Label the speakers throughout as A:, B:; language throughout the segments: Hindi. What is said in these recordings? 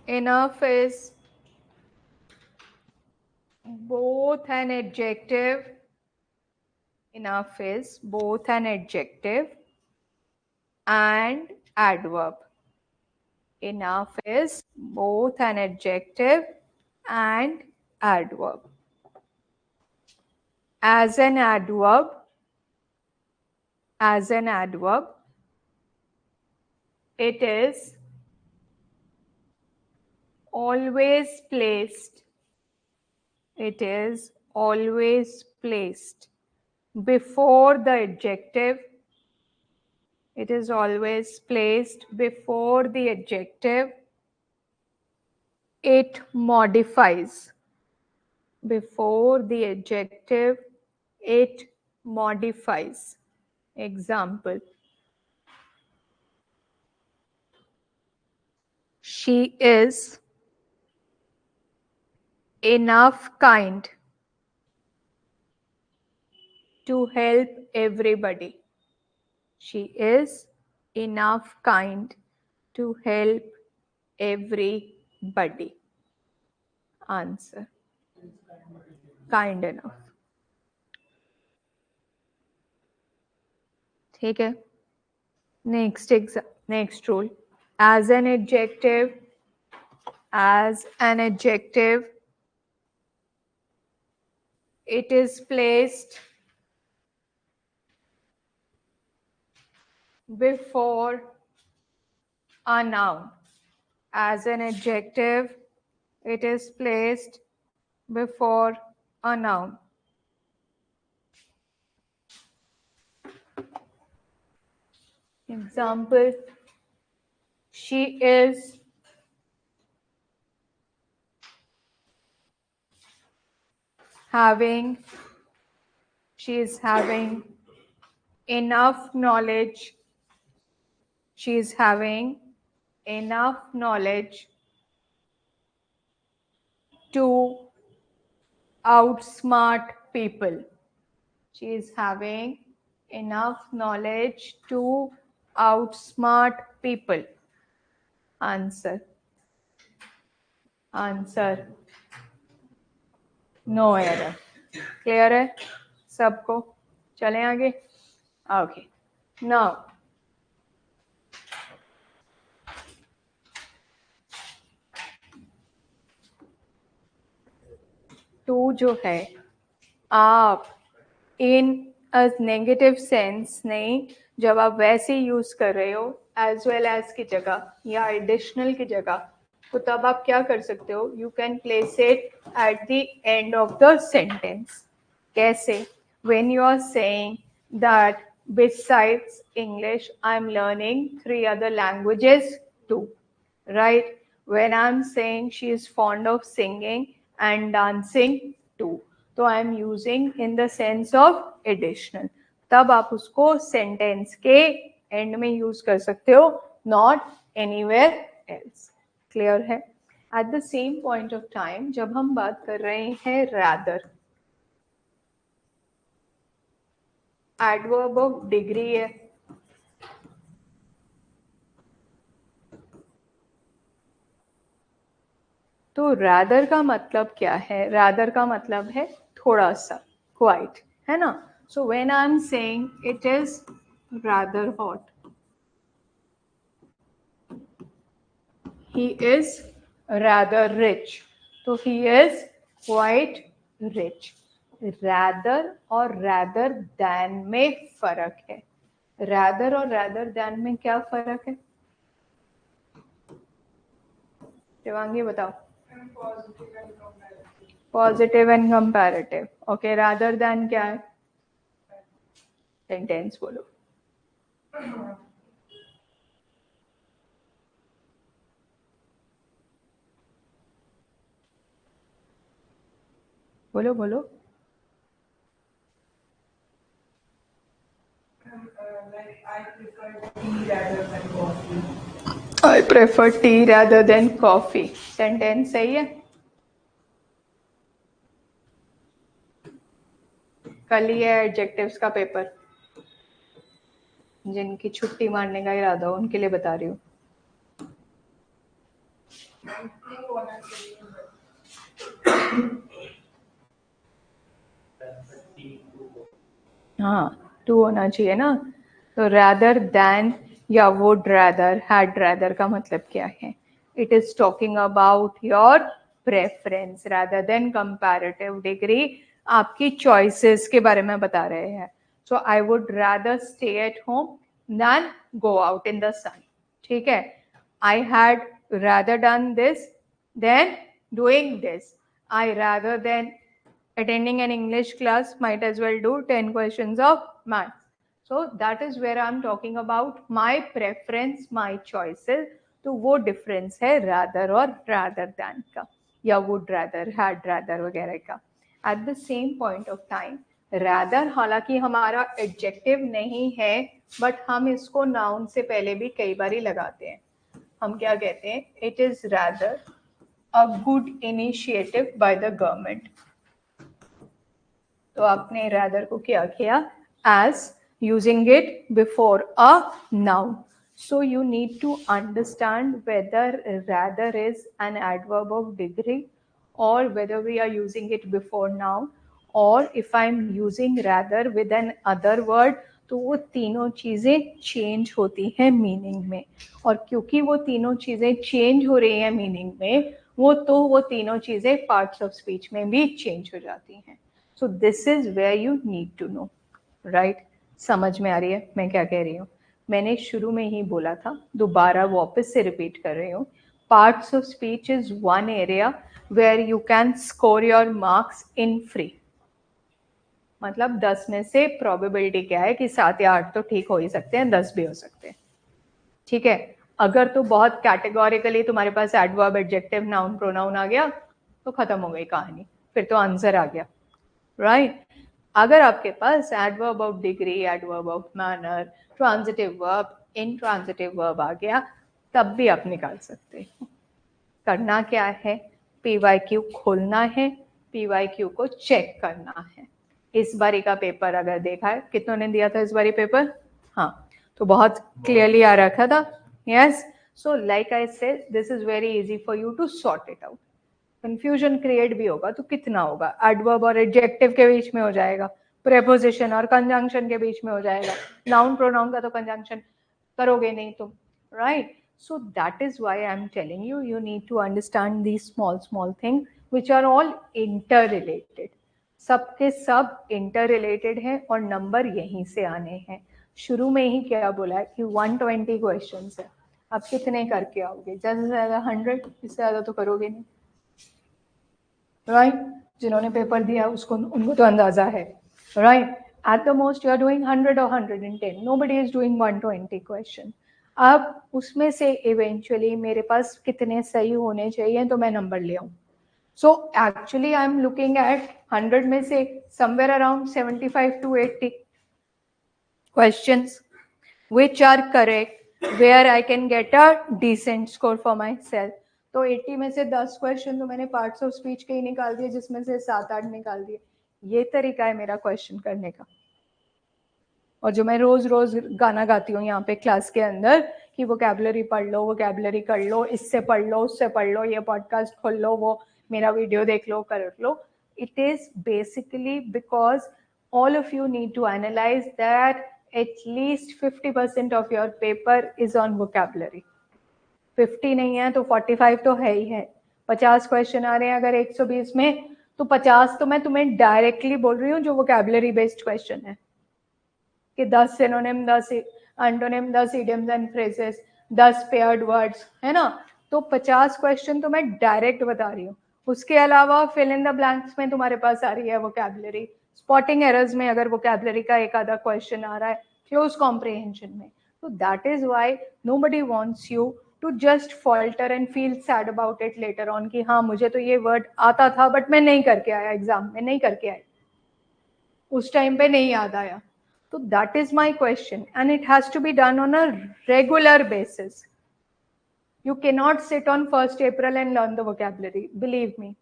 A: Enough is both an adjective. Enough is both an adjective and adverb. Enough is both an adjective and adverb. As an adverb, it is always placed. It is always placed before the adjective. It is always placed before the adjective. It modifies. Before the adjective, it modifies. Example. She is enough kind to help everybody. She is enough kind to help everybody. Answer. Kind enough. ठीक है. Next rule. As an adjective, it is placed before a noun. As an adjective, it is placed before a noun. Example, she is having enough knowledge. She is having enough knowledge to outsmart people. She is having enough knowledge to outsmart people. Answer. No error. Clear है सबको? चलें आगे. Okay. Now, to जो है आप इन अ नेगेटिव सेंस नहीं, जब आप वैसे यूज कर रहे हो एज वेल एज की जगह या एडिशनल की जगह, तो तब आप क्या कर सकते हो? You can place it at the end of the sentence. कैसे? When you are saying that besides English I'm learning 3 other languages too, right? When I'm saying she is fond of singing and dancing too, तो I am using in the sense of additional. तब आप उसको सेंटेंस के एंड में यूज कर सकते हो, नॉट एनीवेयर एल्स. क्लियर है? At the same point of time जब हम बात कर रहे हैं रैदर, एडवर्ब ऑफ डिग्री है. तो रैदर का मतलब क्या है? रैदर का मतलब है थोड़ा सा, क्वाइट, है ना? सो when I am saying it is rather hot, he is rather rich, तो he is quite rich. rather और rather than में फर्क है. rather और rather than में क्या फर्क है? शिवांगी बताओ. Positive and comparative. Okay, rather than क्या है? सेंटेंस बोलो. बोलो बोलो. I prefer tea rather than coffee. Sentence सही है? कल ही है एडजेक्टिव्स का पेपर. जिनकी छुट्टी मारने का इरादा हो उनके लिए बता रही हूँ. हाँ, टू होना चाहिए ना। तो रैदर दैन या वुड रैदर, हैड रैदर का मतलब क्या है? It is talking about your preference rather than comparative degree, आपकी चॉइसेस के बारे में बता रहे हैं। So I would rather stay at home than go out in the sun. ठीक है, I had rather done this than doing this, I rather than attending an English class might as well do 10 questions of maths. So that is where I'm talking about my preference, my choices. तो वो difference है rather और rather than का, या would rather, had rather वगैरह का. At the same point of time, rather हालांकि हमारा adjective नहीं है, but हम इसको noun से पहले भी कई बारी लगाते हैं. हम क्या कहते हैं? It is rather a good initiative by the government. तो आपने rather को क्या किया? As using it before a noun. So you need to understand whether rather is an adverb of degree or whether we are using it before noun, or if I'm using rather with an other word, तो वो तीनों चीज़ें चेंज होती हैं मीनिंग में, और क्योंकि वो तीनों चीज़ें चेंज हो रही हैं मीनिंग में, वो तीनों चीज़ें पार्ट्स ऑफ स्पीच में भी चेंज हो जाती हैं. So this is where you need to know, right? समझ में आ रही है मैं क्या कह रही हूँ? मैंने शुरू में ही बोला था, दोबारा वापस से रिपीट कर रही हूँ. Parts of speech is one area where you can score your marks in free. मतलब 10 में से प्रोबेबिलिटी क्या है कि 7 या 8 तो ठीक हो ही सकते हैं, 10 भी हो सकते हैं. ठीक है, अगर तो बहुत कैटेगोरिकली तुम्हारे पास एडवर्ब, एडजेक्टिव, नाउन, प्रोनाउन आ गया तो खत्म हो गई कहानी, फिर तो आंसर आ गया, राइट? अगर आपके पास adverb of degree, adverb of manner, transitive verb, intransitive verb आ गया, तब भी आप निकाल सकते हो. करना क्या है? पीवाईक्यू खोलना है, पीवाईक्यू को चेक करना है. इस बारी का पेपर अगर देखा है, कितनों ने दिया था इस बारी पेपर? हाँ, तो बहुत क्लियरली आ रखा था. Yes, so like I said, this is very easy for you to sort it out. Confusion create भी होगा तो कितना होगा? एडवर्ब और एडजेक्टिव के बीच में हो जाएगा, प्रेपोजिशन और कंजंक्शन के बीच में हो जाएगा, नाउन प्रोनाउन का तो कंजंक्शन करोगे नहीं तुम, right? So that is why I am telling you, you need to understand these small things which are all interrelated. सबके सब इंटररिलेटेड हैं और नंबर यहीं से आने हैं. शुरू में ही क्या बोला है कि 120 क्वेश्चंस है. आप कितने करके आओगे? ज़्यादा से ज़्यादा 100, इससे ज़्यादा तो करोगे नहीं, राइट? जिन्होंने पेपर दिया उसको, उनको तो अंदाजा है, right? At the most you are doing 100 और 110. Nobody is doing 120 question. अब उसमें से इवेंचुअली मेरे पास कितने सही होने चाहिए तो मैं नंबर ले आऊँ. So actually I am looking at 100 में से somewhere around 75 to 80 questions which are correct, where I can get a decent score for myself. तो 80 में से 10 क्वेश्चन तो मैंने पार्ट्स ऑफ स्पीच के ही निकाल दिए, जिसमें से 7-8 निकाल दिए. ये तरीका है मेरा क्वेश्चन करने का. और जो मैं रोज रोज गाना गाती हूँ यहाँ पे क्लास के अंदर कि वोकैबुलरी पढ़ लो, वोकैबुलरी कर लो, इससे पढ़ लो, उससे पढ़ लो, ये पॉडकास्ट खोल लो, वो मेरा वीडियो देख लो, कर लो. It is basically because all of you need to analyze that at least 50% of your paper is on vocabulary. 50 नहीं है तो 45 तो है ही है. 50 क्वेश्चन आ रहे हैं अगर 120 में, तो 50 तो मैं तुम्हें डायरेक्टली बोल रही हूँ जो वोकैबुलरी बेस्ड क्वेश्चन है, कि 10 synonym, 10 antonym, 10 idioms and phrases, 10 paired words, है ना? तो 50 क्वेश्चन तो मैं डायरेक्ट बता रही हूँ. उसके अलावा फिल इन द ब्लैंक्स में तुम्हारे पास आ रही है वोकैबुलरी. स्पॉटिंग एरर्स में अगर वोकैबुलरी का एक आधा क्वेश्चन आ रहा है, क्लोज कॉम्प्रिहेंशन में. तो that is why nobody wants you to just falter and feel sad about it later on कि हाँ मुझे तो ये वर्ड आता था बट मैं नहीं करके आया, एग्जाम में नहीं करके आया, उस टाइम पे नहीं याद आया. So that is my question, and it has to be done on a regular basis. You cannot sit on 1st April and learn the vocabulary. Believe me.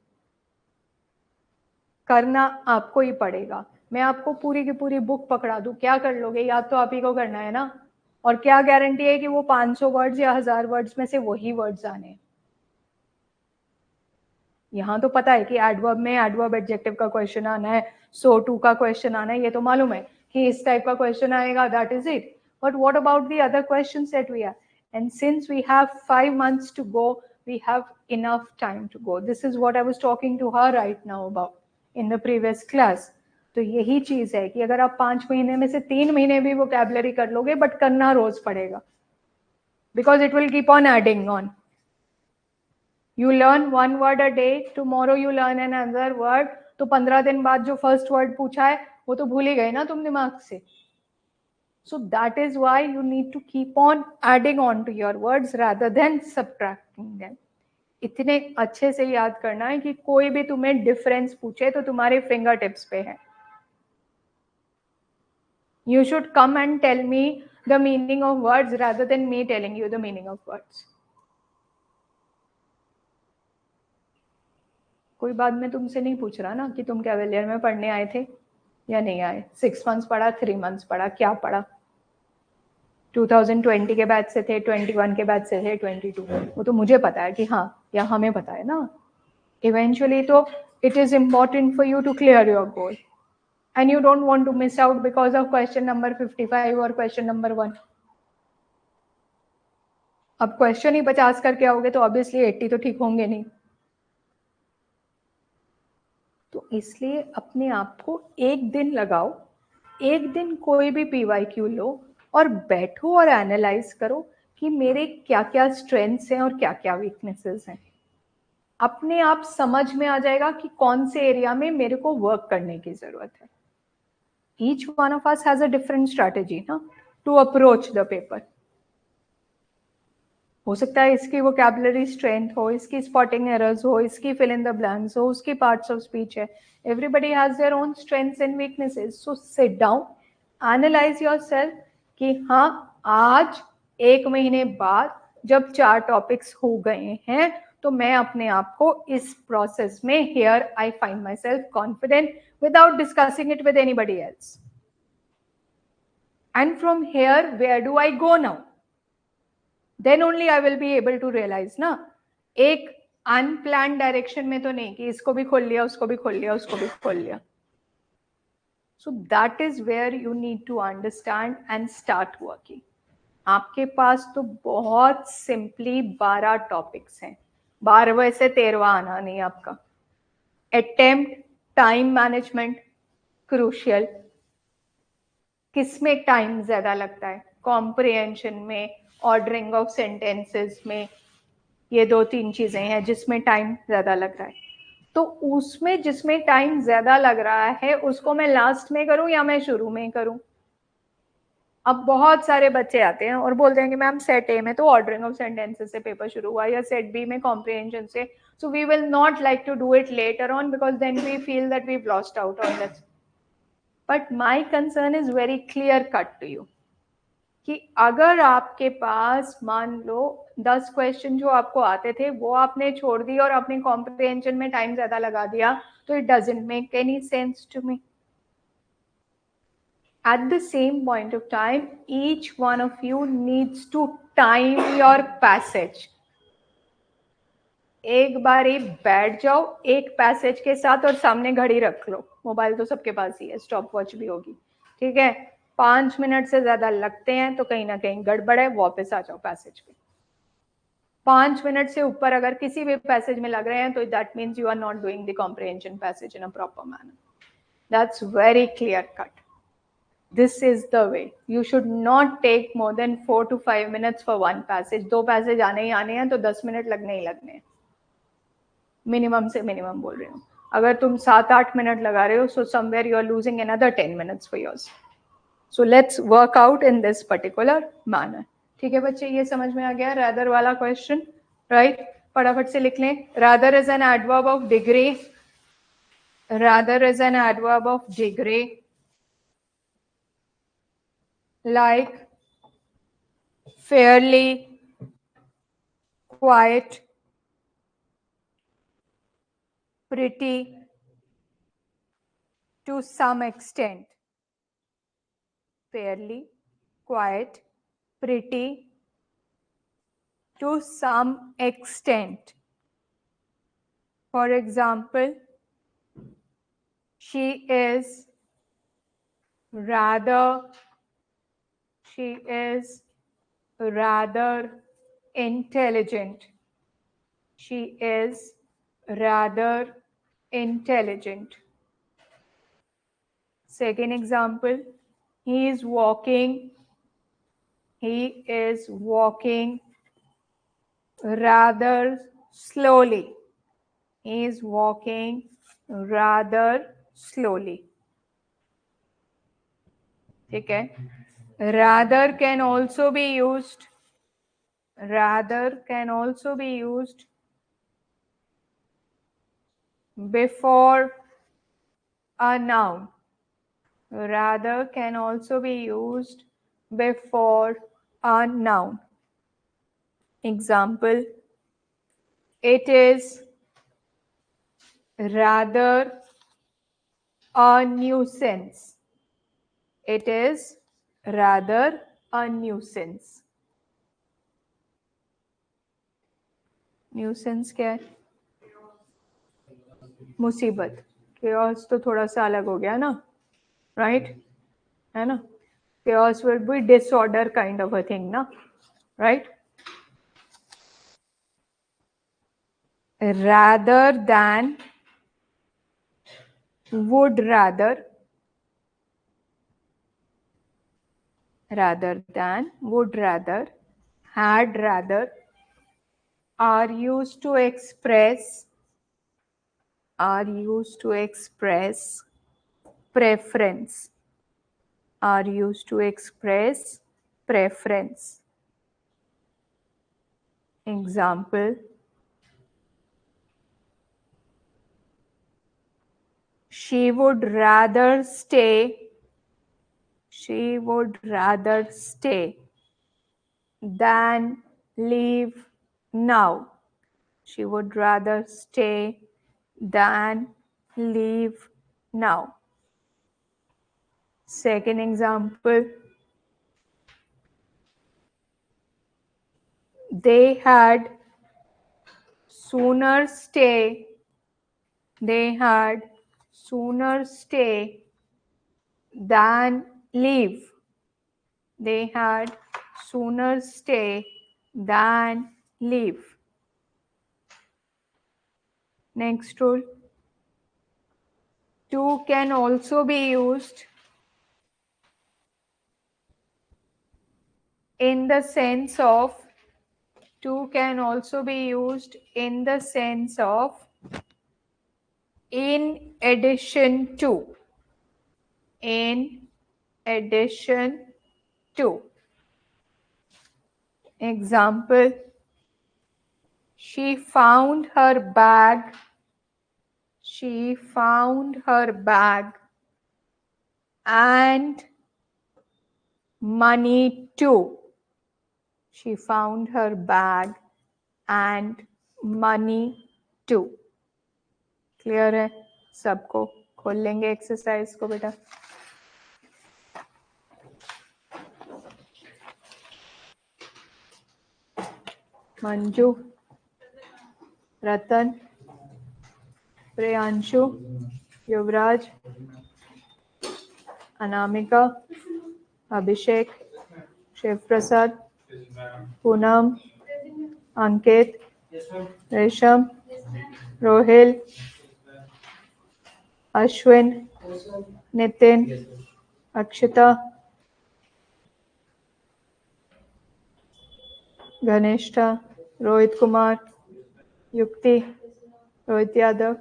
A: करना आपको ही पड़ेगा. मैं आपको पूरी की पूरी बुक पकड़ा दूं, क्या कर लोगे? याद तो आप ही को करना है ना. और क्या गारंटी है कि वो 500 वर्ड्स या 1000 वर्ड्स में से वही वर्ड्स आने? यहाँ तो पता है कि एडवर्ब में एडवर्ब एडजेक्टिव का क्वेश्चन आना है, सो टू का क्वेश्चन आना है, ये तो मालूम है कि इस टाइप का क्वेश्चन आएगा, that is it. But what about the other questions that we have? And since we have 5 months to go, we have enough time to go. This is what I was talking to her right now about in the previous class. तो यही चीज है कि अगर आप 5 महीने में से 3 महीने भी वोकैबुलरी कर लोगे, बट करना रोज पड़ेगा, because it will keep on adding on. You learn one word a day, tomorrow you learn another word, तो 15 दिन बाद जो फर्स्ट वर्ड पूछा है वो तो भूल ही गए ना तुम दिमाग से. So that is why you need to keep on adding on to your words rather than subtracting them. इतने अच्छे से याद करना है कि कोई भी तुम्हें डिफरेंस पूछे तो तुम्हारे फिंगर टिप्स पे है. You should come and tell me the meaning of words rather than me telling you the meaning of words. कोई बाद में तुमसे नहीं पूछ रहा ना कि तुम कैवेलियर में पढ़ने आए थे या नहीं आए, 6 months पढ़ा, 3 months पढ़ा, क्या पढ़ा, 2020 के बैच से थे, 21 के बैच से थे, 22, वो तो मुझे पता है कि हाँ, या हमें पता है ना. इवेंचुअली तो it is important for you to clear your goal and you don't want to miss out because of question number 55 और क्वेश्चन नंबर 1. अब क्वेश्चन ही 50 करके आओगे तो ऑब्वियसली 80 तो ठीक होंगे नहीं. तो इसलिए अपने आप को एक दिन लगाओ, एक दिन कोई भी PYQ लो और बैठो और एनालाइज करो कि मेरे क्या क्या स्ट्रेंथ्स हैं और क्या क्या वीकनेसेस हैं. अपने आप समझ में आ जाएगा कि कौन से एरिया में मेरे को वर्क करने की जरूरत है. Each one of us has a different strategy ना to approach the paper. हो सकता है इसकी वोकैबुलरी स्ट्रेंथ हो, इसकी स्पॉटिंग एरर्स हो, इसकी फिल इन द ब्लैंक्स हो, उसकी पार्ट्स ऑफ स्पीच है. Everybody has their own strengths and weaknesses. So sit down, analyse yourself कि हाँ, आज 1 महीने बाद जब 4 टॉपिक्स हो गए हैं तो मैं अपने आप को इस प्रोसेस में here I find myself confident without discussing it with anybody else. And from here where do I go now? Then only I will be able to realize ना, एक अनप्लान डायरेक्शन में तो नहीं कि इसको भी खोल लिया, उसको भी खोल लिया, उसको भी खोल लिया. So that is where you need to understand and start working. आपके पास तो बहुत सिंपली 12 टॉपिक्स हैं, 12वें से 13वां आना नहीं आपका. Attempt time management crucial. किसमें टाइम ज्यादा लगता है? कॉम्प्रिहेंशन में, ऑर्डरिंग ऑफ सेंटेंसेस में. ये 2-3 चीजें हैं जिसमें टाइम ज्यादा लग रहा है. तो उसमें जिसमें टाइम ज्यादा लग रहा है उसको मैं लास्ट में करूं या मैं शुरू में करूं? अब बहुत सारे बच्चे आते हैं और बोलते हैं कि मैम सेट ए में तो ऑर्डरिंग ऑफ सेंटेंसेस से पेपर शुरू हुआ, या सेट बी में कॉम्प्रिहेंशन से. So we will not like to do it later on because then we feel that we lost out on this. But my concern is very clear cut to you कि अगर आपके पास मान लो 10 क्वेश्चन जो आपको आते थे वो आपने छोड़ दिए और अपने कॉम्प्रिहेंशन में टाइम ज्यादा लगा दिया, तो it doesn't make any sense to me. At the same point of time, each one of you needs to time your passage. एक बार ही बैठ जाओ एक पैसेज के साथ और सामने घड़ी रख लो. मोबाइल तो सबके पास ही है, स्टॉप वॉच भी होगी, ठीक है. 5 मिनट से ज्यादा लगते हैं तो कहीं ना कहीं गड़बड़ है, वापस आ जाओ पैसेज पे. 5 मिनट से ऊपर अगर किसी भी पैसेज में लग रहे हैं तो that means you are not doing the comprehension passage in a proper manner. That's very clear cut. This is the way. You should not take more than 4 to 5 minutes for one passage. 2 passage आने ही आने हैं तो 10 मिनट लगने ही लगने हैं. मिनिमम से मिनिमम बोल रही हूँ. अगर तुम 7-8 मिनट लगा रहे हो so somewhere you are losing another 10 minutes for yours. So let's work out in this particular manner. ठीक है बच्चे, ये समझ में आ गया rather वाला क्वेश्चन, राइट? फटाफट से लिख लें. rather is an adverb of degree. rather is an adverb of degree. Like fairly, quiet, pretty, to some extent. Fairly, quiet, pretty, to some extent. For example, she is rather intelligent. She is rather intelligent. Second example, he is walking rather slowly. He is walking rather slowly. ठीक है? Rather can also be used before a noun. Rather can also be used before a noun. Example, it is rather a nuisance. It is rather a nuisance. Nuisance क्या है? मुसीबत. Chaos तो थोड़ा सा अलग हो गया ना, right? है ना? Chaos would be disorder kind of a thing, ना, right? Rather than, would rather than, would rather, had rather are used to express preference. Are used to express preference. Example, she would rather stay than leave now. She would rather stay than leave now. Second example, they had sooner stay than leave. They had sooner stay than leave. Next rule, to can also be used in the sense of in addition to. Example, she found her bag and money too. She found her bag and money too. Clear है सबको? खोल लेंगे एक्सरसाइज को बेटा. मंजू, रतन, प्रियांशु, युवराज, अनामिका, अभिषेक, शिव प्रसाद, पूनम, अंकित, रेशम, रोहिल, अश्विन, नितिन, अक्षिता, घनिष्ठा, रोहित कुमार, युक्ति, रोहित यादव,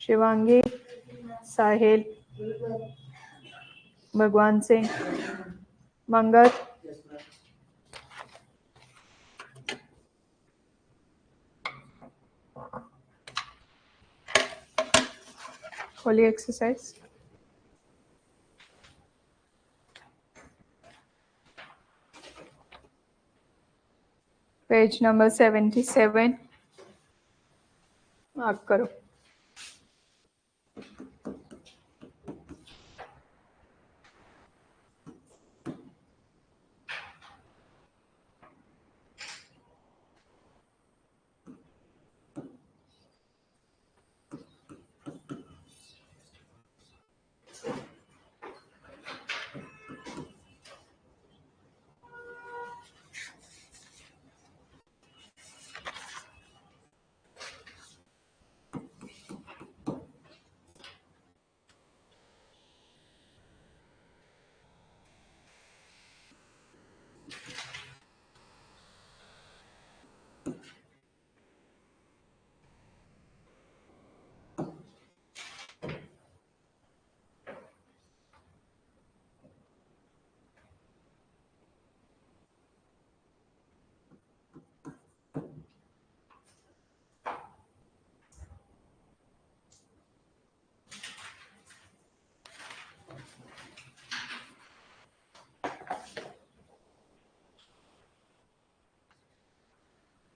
A: शिवांगी, साहिल, भगवान सिंह, मंगत, खोलिए एक्सरसाइज. पेज नंबर 77 मार्क करो.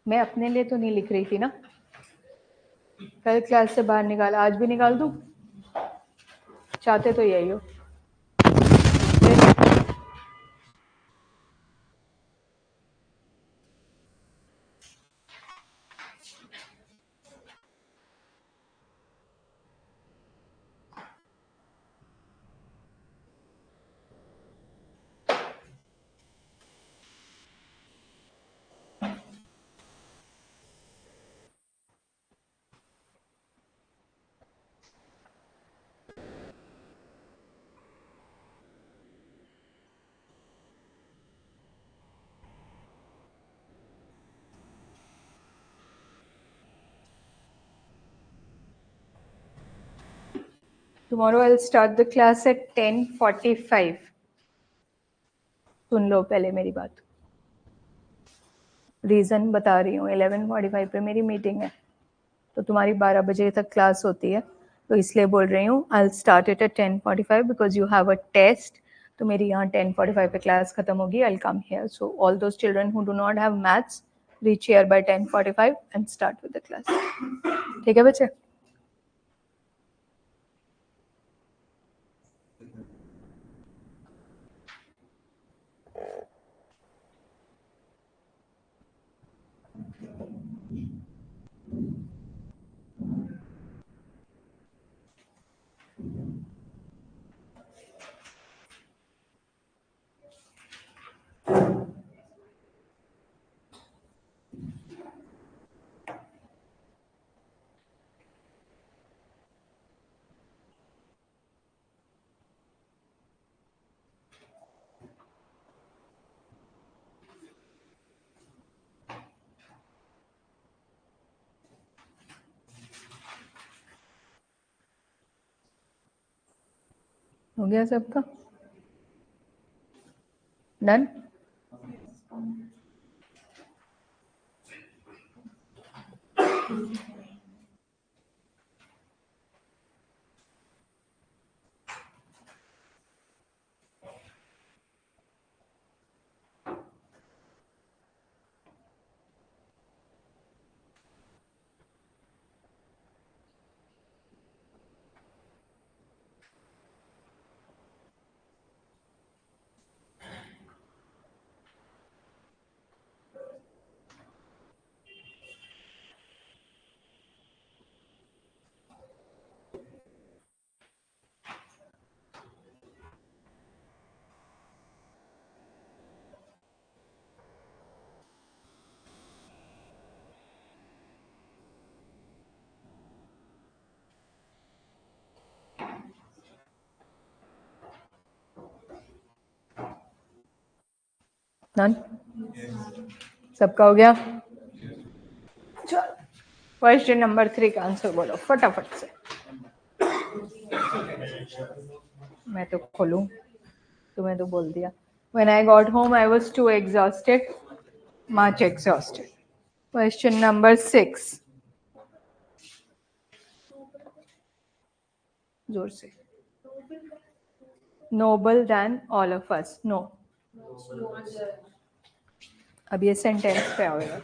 A: मैं अपने लिए तो नहीं लिख रही थी ना, कल क्लास से बाहर निकाला, आज भी निकाल दूं? चाहते तो यही हो। Tomorrow I'll start the class at 10:45. सुन लो पहले मेरी बात, रीज़न बता रही हूँ। 11:45 पे मेरी मीटिंग है, तो तुम्हारी 12 बजे तक क्लास होती है, तो इसलिए बोल रही हूँ I'll start it at 10:45 because you have a test. तो मेरी यहाँ 10:45 पे क्लास खत्म होगी, I'll come here. So all those children who do not have maths, reach here by 10:45 and start with the class. ठीक है बच्चे? हो गया सबका? डन? डन? सबका हो गया? चल, क्वेश्चन नंबर 3 का आंसर बोलो फटाफट से। मैं तो खोलूं, तुम्हें तो बोल दिया। When I got home, I was too exhausted, much exhausted. Question number 6. जोर से। Noble than all of us. No. अब ये सेंटेंस पे आएगा।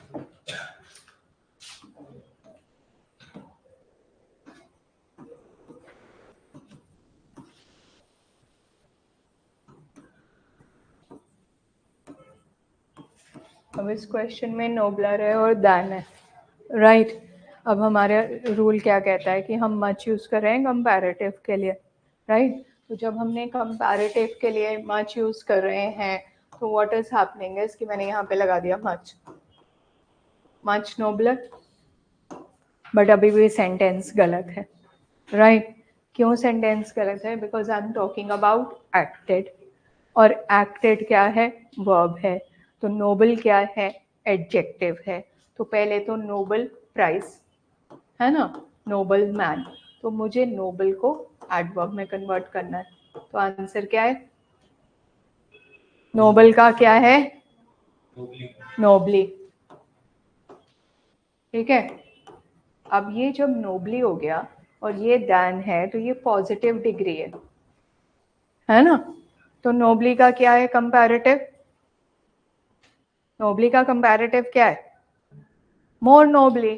A: अब इस क्वेश्चन में नोबलर है और दैन है, राइट? अब हमारा रूल क्या कहता है कि हम मच यूज़ कर रहे हैं कंपैरेटिव के लिए, राइट? तो जब हमने कंपैरेटिव के लिए मच यूज़ कर रहे हैं, तो व्हाट इज हैपनिंग इज कि मैंने यहाँ पे लगा दिया मच, मच नोबलर, बट अभी भी सेंटेंस गलत है, राइट? क्यों सेंटेंस गलत है? Because I am talking about acted, और एक्टेड क्या है? वर्ब है। तो नोबल क्या है? एडजेक्टिव है। तो पहले तो नोबल प्राइस है ना, नोबल मैन, तो मुझे नोबल को एडवर्ब में कन्वर्ट करना है। तो आंसर क्या है? नोबल का क्या है? नोबली। ठीक है, अब ये जब नोबली हो गया और ये दैन है, तो ये पॉजिटिव डिग्री है ना? तो नोबली का क्या है कंपैरेटिव? नोबली का कंपैरेटिव क्या है? मोर नोबली।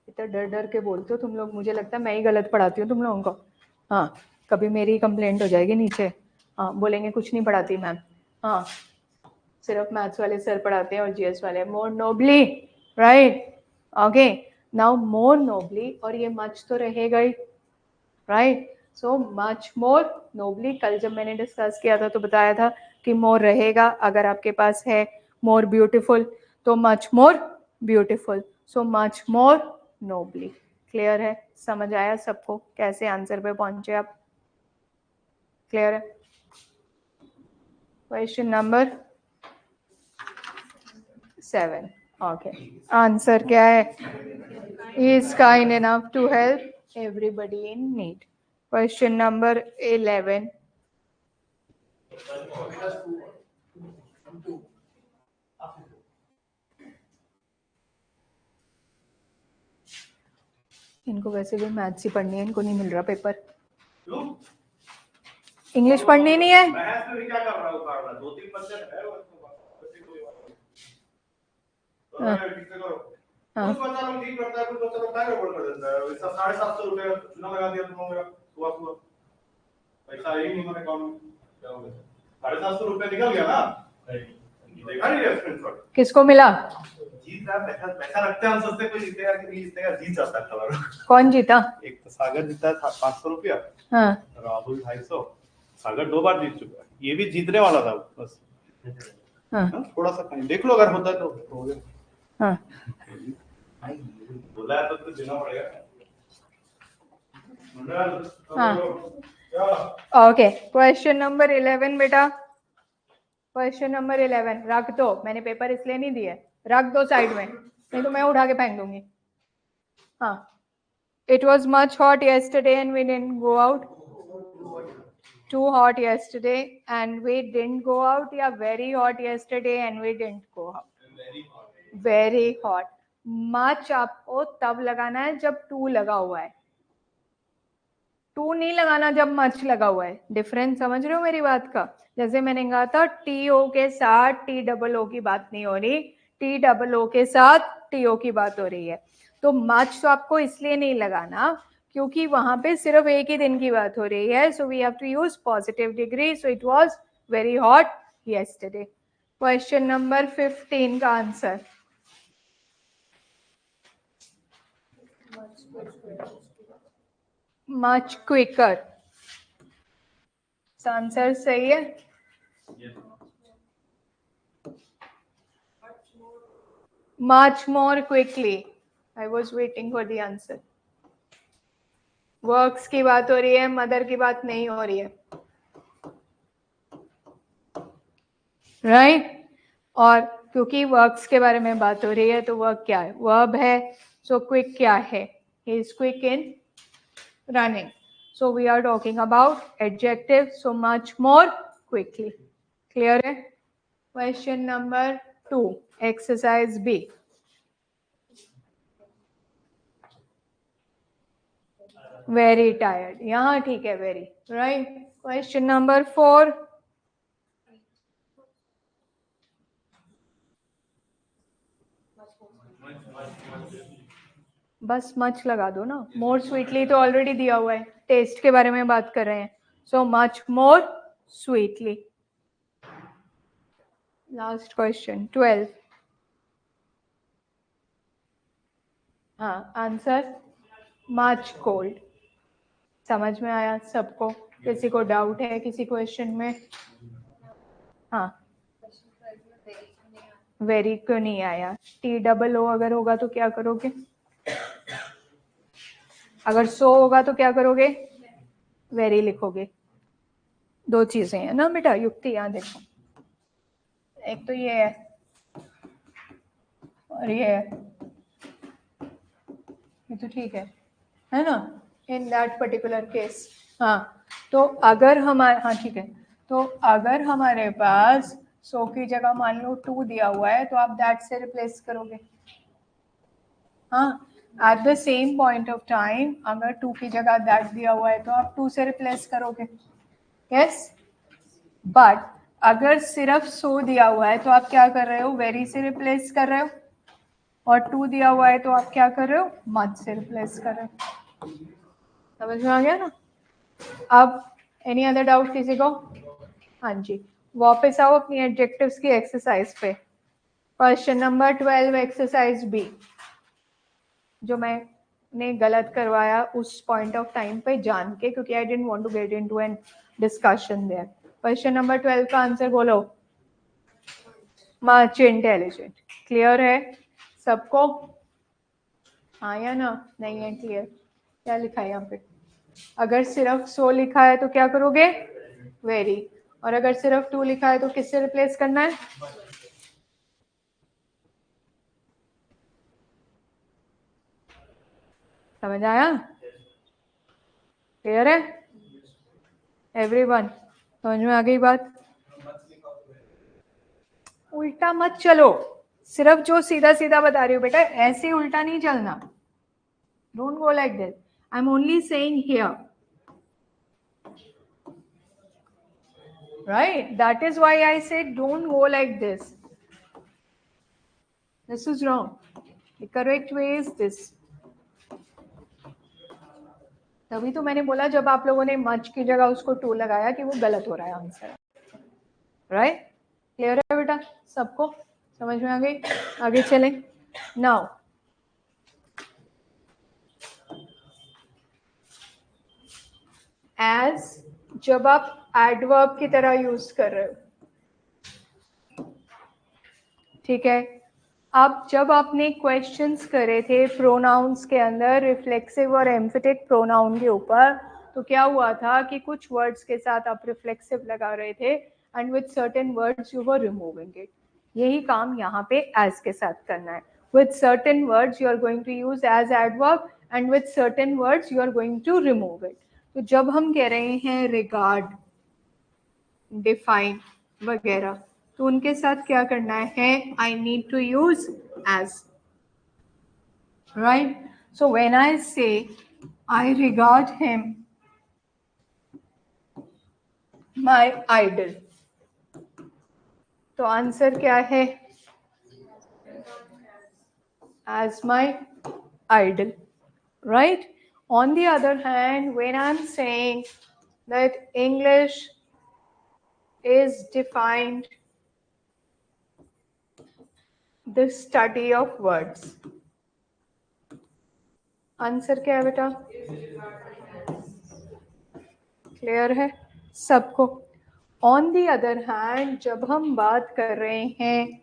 A: इतना डर डर के बोलते हो तुम लोग, मुझे लगता है मैं ही गलत पढ़ाती हूँ तुम लोगों को। हाँ, कभी मेरी कंप्लेंट हो जाएगी नीचे। हाँ, बोलेंगे कुछ नहीं पढ़ाती मैम। हाँ, सिर्फ मैथ्स वाले सर पढ़ाते हैं और जीएस वाले। More nobly, right. Okay, now more nobly, और ये मच तो रहेगा ही, right. So much more nobly, कल जब मैंने डिस्कस किया था तो बताया था कि मोर रहेगा। अगर आपके पास है मोर ब्यूटीफुल तो मच मोर ब्यूटीफुल, सो मच मोर नोबली। क्लियर है? समझ आया सबको कैसे आंसर पे पहुंचे आप? क्लियर है? Question number 7। ओके, आंसर क्या है? He is kind enough to help everybody in need. Question number 11. इनको वैसे भी मैथ्स ही पढ़नी है, इनको नहीं मिल रहा पेपर। इंग्लिश पढ़नी नहीं है। हाँ,
B: पैसा ही नहीं हमारे अकाउंट में, क्या हो गया? 750 रुपए निकल गया ना। देखा नहीं है स्क्रीनशॉट?
A: किसको मिला?
B: जीत रहा, पैसा रखते हैं हम, सोचते कोई जीतेगा कि नहीं जीतेगा, जीत जाता है खबर।
A: कौन जीता?
B: एक तो सागर जीता था 500 रुपया।
A: हाँ,
B: राहुल 250। सागर 2 बार जीत चुका है, ये भी जीतने वाला था बस।
A: हाँ,
B: थोड़ा सा टाइम देख लो, अगर होता है तो हो गया।
A: हाँ,
B: बोला है तो देना पड़ेगा।
A: हाँ। ओके, क्वेश्चन नंबर 11 बेटा। क्वेश्चन नंबर 11 रख दो, मैंने पेपर इसलिए नहीं दिया, रख दो साइड में, नहीं तो मैं उठा के फेंक दूंगी। हाँ, it was much hot yesterday and we didn't go out. Too hot yesterday and we didn't go out, या very hot yesterday and we didn't go out. Very hot. much आपको तब लगाना है जब टू लगा हुआ है, टू नहीं लगाना जब मच लगा हुआ है। डिफरेंस समझ रहे हो मेरी बात का? जैसे मैंने कहा था टी ओ के साथ टी डबल ओ की बात नहीं हो रही, टी डबल ओ के साथ टी ओ की बात हो रही है। तो मच तो आपको इसलिए नहीं लगाना क्योंकि वहां पे सिर्फ एक ही दिन की बात हो रही है। So we have to use positive degree. So it was very hot yesterday. Question number 15 का आंसर मच क्विकर। आंसर सही है? Much more quickly. I was waiting for the answer. Works की बात हो रही है, मदर की बात नहीं हो रही है, राइट right? और क्योंकि वर्क्स के बारे में बात हो रही है तो वर्क क्या है? वर्ब है। सो क्विक क्या है? He is quick in running. So we are talking about adjective. So much more quickly. Clear है? Question number 2, exercise b. Very tired, यहाँ ठीक है, वेरी राइट। क्वेश्चन नंबर 4, बस मच लगा दो ना, मोर स्वीटली तो ऑलरेडी दिया हुआ है, टेस्ट के बारे में बात कर रहे हैं। सो मच मोर स्वीटली। Last question 12। हाँ, आंसर मच कोल्ड। समझ में आया सबको? किसी को डाउट है किसी क्वेश्चन में? हाँ, वेरी क्यों नहीं आया? टी डबल ओ अगर होगा तो क्या करोगे? अगर सो होगा तो क्या करोगे? वेरी लिखोगे। दो चीजें हैं ना बेटा, युक्ति यहाँ देखो, एक तो ये है और ये है, ये तो ठीक है ना, इन दैट पर्टिकुलर केस। हाँ, तो अगर हमारे, हाँ ठीक है, तो अगर हमारे पास सो की जगह मान लो टू दिया हुआ है तो आप दैट से रिप्लेस करोगे। हाँ, at the same point of time अगर टू की जगह दैट दिया हुआ है तो आप टू से रिप्लेस करोगे। यस, बट अगर सिर्फ सो दिया हुआ है तो आप क्या कर रहे हो? वेरी से रिप्लेस कर रहे हो। और टू दिया हुआ है तो आप क्या कर रहे हो, मच से रिप्लेस कर रहे हो। समझ में आ गया ना। अब एनी अदर डाउट किसी को? हाँ जी, वापस आओ अपनी एडजेक्टिव्स की एक्सरसाइज पे। क्वेश्चन नंबर 12 एक्सरसाइज बी, जो मैंने गलत करवाया उस पॉइंट ऑफ टाइम पे जान के, क्योंकि I didn't want to get into an discussion there. Question number 12 का आंसर बोलो, मच इंटेलिजेंट। क्लियर है सबको? हाँ या ना? नहीं है क्लियर? क्या लिखा है यहाँ पे? अगर सिर्फ सो लिखा है तो क्या करोगे, वेरी। और अगर सिर्फ टू लिखा है तो किससे रिप्लेस करना है? समझ आया? क्लियर है एवरीवन? समझ में आ गई बात? उल्टा मत चलो, सिर्फ जो सीधा सीधा बता रही हूँ बेटा, ऐसे उल्टा नहीं चलना। Don't go like this, I am only saying here, right? That is why I said don't go like this. This is wrong. The correct way is this. तभी तो मैंने बोला जब आप लोगों ने मच की जगह उसको टू लगाया कि वो गलत हो रहा है आंसर, राइट? क्लियर है बेटा सबको? समझ में आ गई? आगे चलें। नाउ एज जब आप एडवर्ब की तरह यूज कर रहे हो, ठीक है। अब जब आपने क्वेश्चंस करे थे प्रोनाउंस के अंदर रिफ्लेक्सिव और एम्फेटिक प्रोनाउन के ऊपर, तो क्या हुआ था कि कुछ वर्ड्स के साथ आप रिफ्लेक्सिव लगा रहे थे and with certain words you were removing it. यही काम यहाँ पे एज के साथ करना है। With certain words you are going to use as adverb and with certain words you are going to remove it. तो जब हम कह रहे हैं रिगार्ड, डिफाइन वगैरह, तो उनके साथ क्या करना है, I need to use as, right? So when I say I regard him my idol, तो आंसर क्या है, as my idol, right? On the other hand, when I'm saying that English is defined the study of words, answer क्या है बेटा? क्लियर है सबको? ऑन दी अदर हैंड जब हम बात कर रहे हैं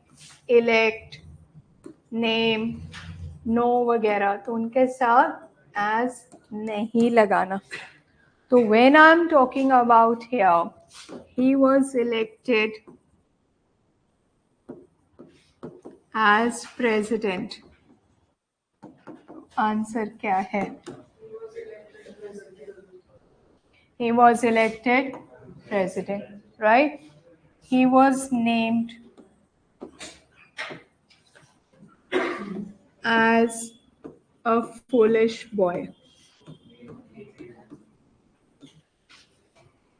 A: इलेक्ट, नेम, नो वगैरह, तो उनके साथ एज नहीं लगाना। तो when I'm talking about here, he was elected as president. Answer क्या है? He was elected president, right? He was named as a foolish boy.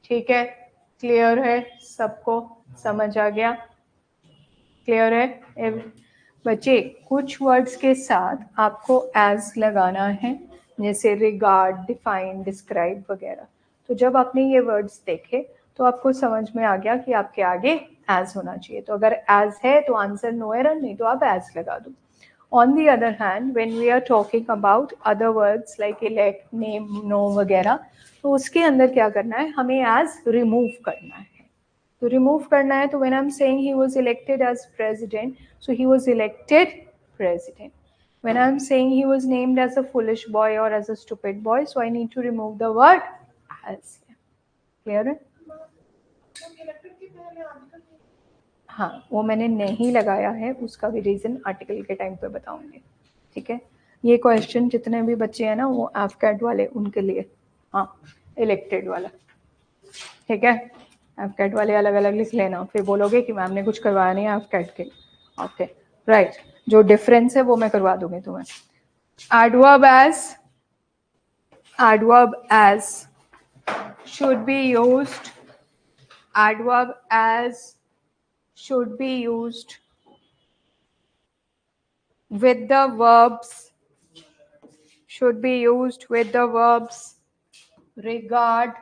A: ठीक है, क्लियर है सबको? समझ आ गया? क्लियर है बच्चे? कुछ वर्ड्स के साथ आपको एज लगाना है, जैसे रिगार्ड, डिफाइन, डिस्क्राइब वगैरह। तो जब आपने ये वर्ड्स देखे तो आपको समझ में आ गया कि आपके आगे एज होना चाहिए। तो अगर एज है तो आंसर नो एरर, नहीं तो आप एज लगा दो। On the other hand when we are talking about other words like elect, name, know वगैरह, तो उसके अंदर क्या करना है, हमें एज रिमूव करना है। तो रिमूव करना है, तो when I am saying he was elected as president, so he was elected president. When I am saying he was named as a foolish boy और as a stupid boy, so I need to remove the word as. Clear है? हाँ, वो मैंने नहीं लगाया है, उसका भी रीजन आर्टिकल के टाइम पे बताऊंगी। ठीक है, ये क्वेश्चन जितने भी बच्चे हैं ना वो एफकैट वाले, उनके लिए। हाँ, इलेक्टेड वाला। ठीक है, एफकैट वाले अलग अलग लिख लेना, फिर बोलोगे कि मैम ने कुछ करवाया नहीं है एफकैट के। Okay, right. जो डिफरेंस है वो मैं करवा दूंगी तुम्हें। Adverb as should be used, adverb as should be used with the verbs, should be used with the verbs regard,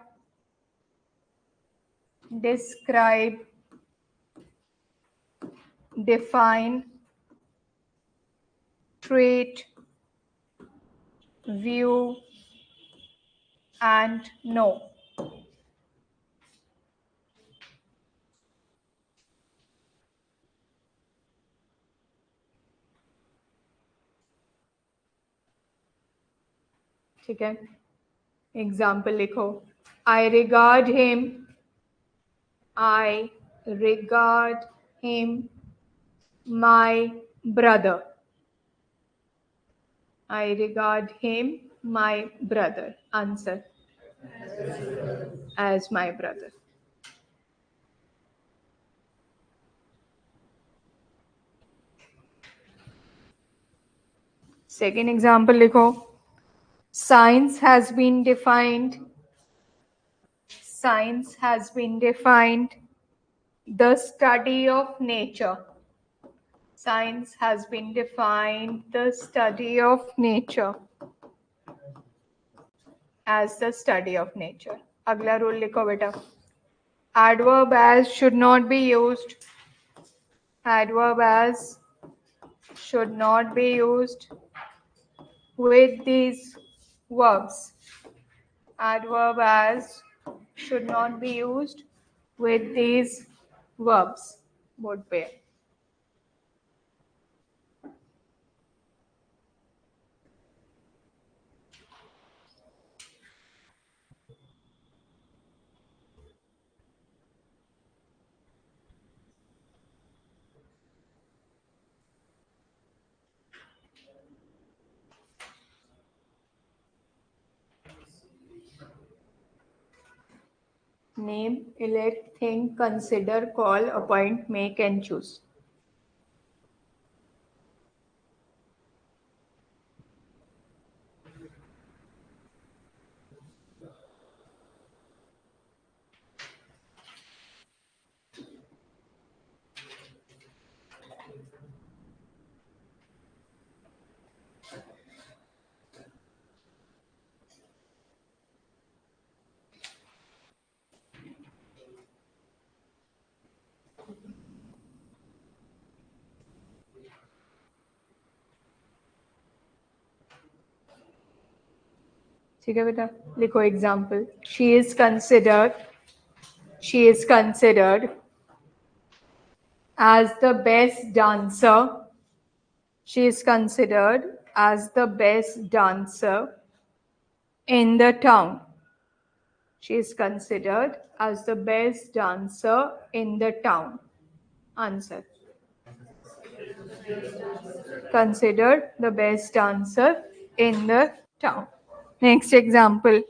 A: describe, define, treat, view, and know. ठीक है, एग्जाम्पल लिखो. I regard him, I regard him my brother. I regard him my brother. Answer. As my brother. Second example लिखो. Science has been defined. Science has been defined the study of nature. Science has been defined the study of nature as the study of nature. अगला रूल लिखो बेटा. Adverb as should not be used. Adverb as should not be used with these verbs. Adverb as should not be used with these verbs. Board पे. Name, elect, think, consider, call, appoint, make, and choose. ठीक है बेटा, लिखो example. She is considered as the best dancer. She is considered as the best dancer in the town. She is considered as the best dancer in the town. Answer. Considered the best dancer in the town. Next example.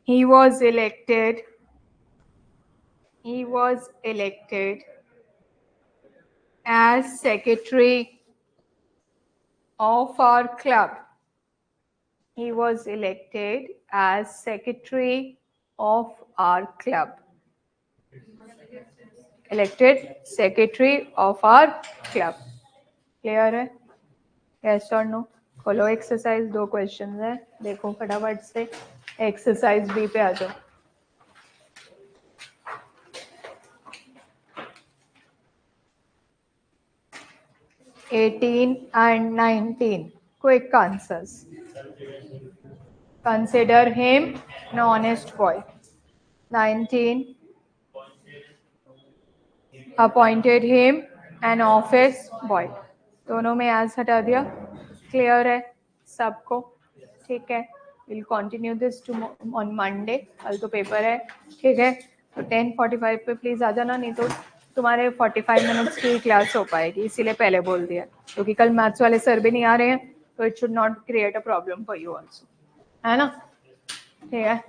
A: He was elected as secretary of our club. He was elected as secretary of our club. Elected secretary of our club. Clear है? Yes or no? खोलो एक्सरसाइज. 2 क्वेश्चन है, देखो फटाफट से. एक्सरसाइज बी पे आ जाओ. 18 and 19. Quick answers. Consider him an honest boy. 19. Appointed him an office boy. दोनों में as हटा दिया. क्लियर है सबको? ठीक है. Will continue this on Monday. कल तो पेपर है. ठीक है, तो 10:45 पे प्लीज आ जाना, नहीं तो तुम्हारे 45 मिनट्स की क्लास हो पाएगी, इसीलिए पहले बोल दिया, क्योंकि कल मैथ्स वाले सर भी नहीं आ रहे हैं, तो it should not create a problem for you also, है ना? ठीक है.